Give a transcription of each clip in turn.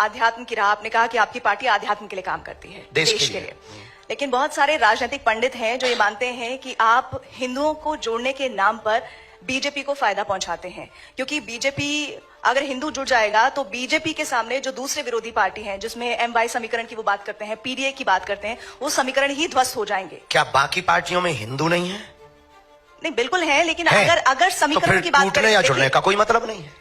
आध्यात्म की राह, आपने कहा कि आपकी पार्टी आध्यात्म के लिए काम करती है, देश के लिए। लेकिन बहुत सारे राजनीतिक पंडित हैं जो ये मानते हैं कि आप हिंदुओं को जोड़ने के नाम पर बीजेपी को फायदा पहुंचाते हैं, क्योंकि बीजेपी अगर हिंदू जुड़ जाएगा तो बीजेपी के सामने जो दूसरे विरोधी पार्टी हैं, जिसमें एमवाई समीकरण की वो बात करते हैं, पीडीए की बात करते हैं, वो समीकरण ही ध्वस्त हो जाएंगे। क्या बाकी पार्टियों में हिंदू नहीं है? नहीं, बिल्कुल है, लेकिन अगर समीकरण तो की बात टूटने या जुड़ने का कोई मतलब नहीं है।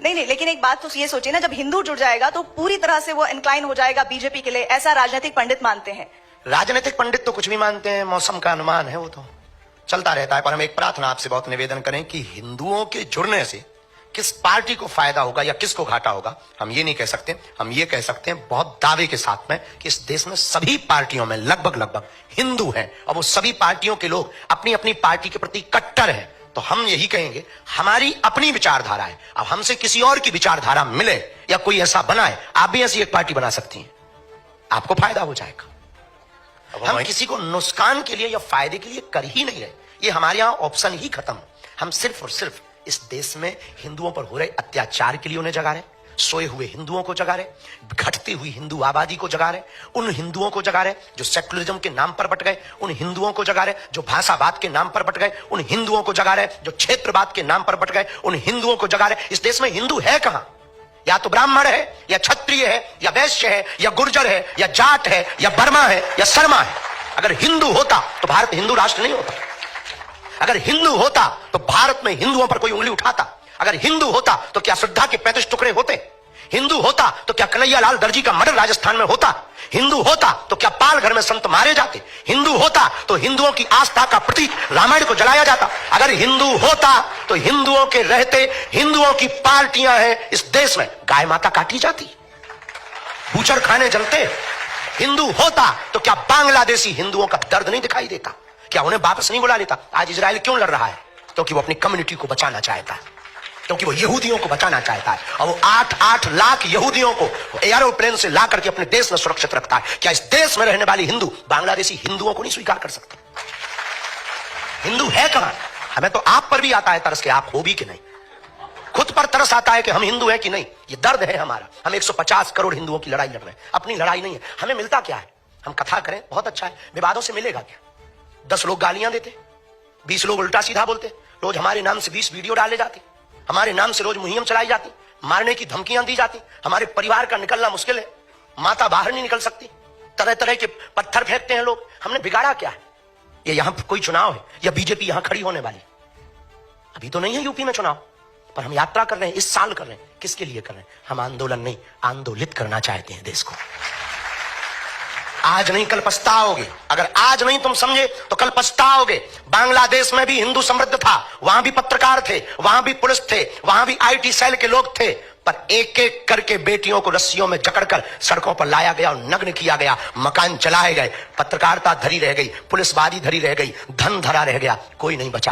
नहीं, लेकिन एक बात तो ये सोचिए ना, जब हिंदू जुड़ जाएगा तो पूरी तरह से वो इंक्लाइन हो जाएगा बीजेपी के लिए, ऐसा राजनीतिक पंडित मानते हैं। राजनीतिक पंडित तो कुछ भी मानते हैं, मौसम का अनुमान है, वो तो चलता रहता है। पर हम एक प्रार्थना आपसे बहुत निवेदन करें कि हिंदुओं के जुड़ने से किस पार्टी को फायदा होगा या किसको घाटा होगा, हम ये नहीं कह सकते। हम ये कह सकते हैं बहुत दावे के साथ में कि इस देश में सभी पार्टियों में लगभग हिंदू हैं, और वो सभी पार्टियों के लोग अपनी अपनी पार्टी के प्रति कट्टर हैं। तो हम यही कहेंगे, हमारी अपनी विचारधारा है। अब हमसे किसी और की विचारधारा मिले या कोई ऐसा बनाए, आप भी ऐसी एक पार्टी बना सकती हैं, आपको फायदा हो जाएगा। हम किसी को नुकसान के लिए या फायदे के लिए कर ही नहीं रहे, ये हमारे यहां ऑप्शन ही खत्म। हम सिर्फ और सिर्फ इस देश में हिंदुओं पर हो रहे अत्याचार के लिए उन्हें जगा रहे, सोए हुए हिंदुओं को जगा रहे, घटती हुई हिंदू आबादी को जगा रहे, उन हिंदुओं को जगा रहे जो सेकुलरिज्म के नाम पर बट गए, उन हिंदुओं को जगा रहे जो भाषावाद के नाम पर बट गए, उन हिंदुओं को जगा रहे जो क्षेत्रवाद के नाम पर बट गए, उन हिंदुओं को जगा रहे। इस देश में हिंदू है कहां? या तो ब्राह्मण है, या क्षत्रिय है, या वैश्य है, या गुर्जर है, या जाट है, या बर्मा है, या शर्मा है। अगर हिंदू होता तो भारत हिंदू राष्ट्र नहीं होता। अगर हिंदू होता तो भारत में हिंदुओं पर कोई उंगली उठाता। अगर हिंदू होता तो क्या श्रद्धा के 35 टुकड़े होते? हिंदू होता तो क्या कन्हैया लाल दर्जी का मर्डर राजस्थान में होता? हिंदू होता तो क्या पाल घर में संत मारे जाते? हिंदू होता तो हिंदुओं की आस्था का प्रतीक रामायण को जलाया जाता। अगर हिंदू होता तो हिंदुओं के रहते हिंदुओं की पार्टियां हैं इस देश में, गाय माता काटी जाती, बूचड़ खाने जलते। हिंदू होता तो क्या बांग्लादेशी हिंदुओं का दर्द नहीं दिखाई देता? क्या उन्हें वापस नहीं बुला लेता? आज इजराइल क्यों लड़ रहा है? क्योंकि वो अपनी कम्युनिटी को बचाना चाहता है, क्योंकि वो यहूदियों को बचाना चाहता है, और वो 8-8 लाख यहूदियों को एरोप्लेन से ला करके अपने देश में सुरक्षित रखता है। क्या इस देश में रहने वाली हिंदू बांग्लादेशी हिंदुओं को नहीं स्वीकार कर सकते? हिंदू है कहां? हमें तो आप पर भी आता है तरस के, आप हो भी कि नहीं। खुद पर तरस आता है कि हम हिंदू हैं कि नहीं। ये दर्द है हमारा। हम 150 करोड़ हिंदुओं की लड़ाई लड़ रहे हैं, अपनी लड़ाई नहीं है। हमें मिलता क्या है? हम कथा करें, बहुत अच्छा है, विवादों से मिलेगा क्या? 10 लोग गालियां देते, 20 लोग उल्टा सीधा बोलते, रोज हमारे नाम से 20 वीडियो डाले जाते, हमारे नाम से रोज मुहिम चलाई जाती, मारने की धमकियां दी जाती, हमारे परिवार का निकलना मुश्किल है, माता बाहर नहीं निकल सकती, तरह तरह के पत्थर फेंकते हैं लोग। हमने बिगाड़ा क्या है? ये यहां कोई चुनाव है या बीजेपी यहां खड़ी होने वाली? अभी तो नहीं है यूपी में चुनाव, पर हम यात्रा कर रहे हैं, इस साल कर रहे हैं। किसके लिए कर रहे हैं? हम आंदोलन नहीं, आंदोलित करना चाहते हैं देश को। आज नहीं कल पछताओगे। अगर आज नहीं तुम समझे तो कल पछताओगे। बांग्लादेश में भी हिंदू समृद्ध था, वहां भी पत्रकार थे, वहां भी पुलिस थे, वहां भी आईटी सेल के लोग थे, पर एक एक करके बेटियों को रस्सियों में जकड़कर सड़कों पर लाया गया और नग्न किया गया, मकान जलाए गए, पत्रकारिता धरी रह गई, पुलिसवादी धरी रह गई, धन धरा रह गया, कोई नहीं बचा।